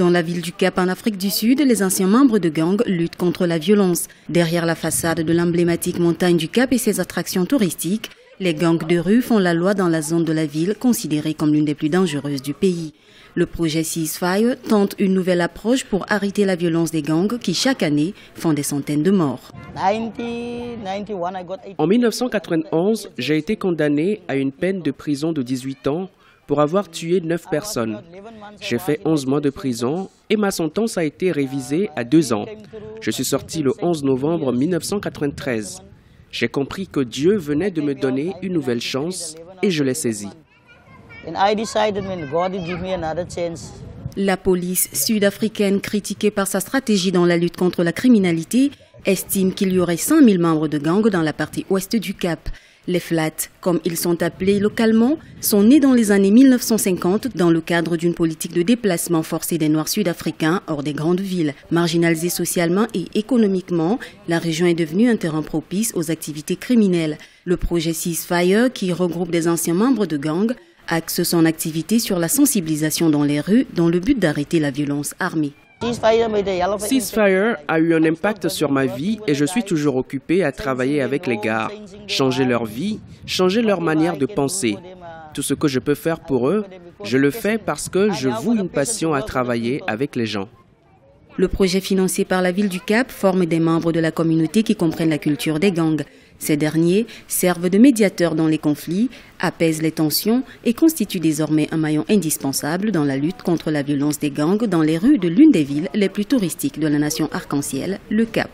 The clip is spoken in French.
Dans la ville du Cap en Afrique du Sud, les anciens membres de gangs luttent contre la violence. Derrière la façade de l'emblématique montagne du Cap et ses attractions touristiques, les gangs de rue font la loi dans la zone de la ville considérée comme l'une des plus dangereuses du pays. Le projet Ceasefire tente une nouvelle approche pour arrêter la violence des gangs qui, chaque année, font des centaines de morts. En 1991, j'ai été condamné à une peine de prison de 18 ans pour avoir tué 9 personnes. J'ai fait 11 mois de prison et ma sentence a été révisée à 2 ans. Je suis sorti le 11 novembre 1993. J'ai compris que Dieu venait de me donner une nouvelle chance et je l'ai saisie. La police sud-africaine, critiquée par sa stratégie dans la lutte contre la criminalité, estime qu'il y aurait 100 000 membres de gangs dans la partie ouest du Cap. Les Flats, comme ils sont appelés localement, sont nés dans les années 1950 dans le cadre d'une politique de déplacement forcé des Noirs sud-africains hors des grandes villes. Marginalisée socialement et économiquement, la région est devenue un terrain propice aux activités criminelles. Le projet Ceasefire, qui regroupe des anciens membres de gangs, axe son activité sur la sensibilisation dans les rues dans le but d'arrêter la violence armée. Ceasefire a eu un impact sur ma vie et je suis toujours occupé à travailler avec les gars, changer leur vie, changer leur manière de penser. Tout ce que je peux faire pour eux, je le fais parce que je voue une passion à travailler avec les gens. Le projet financé par la ville du Cap forme des membres de la communauté qui comprennent la culture des gangs. Ces derniers servent de médiateurs dans les conflits, apaisent les tensions et constituent désormais un maillon indispensable dans la lutte contre la violence des gangs dans les rues de l'une des villes les plus touristiques de la nation arc-en-ciel, le Cap.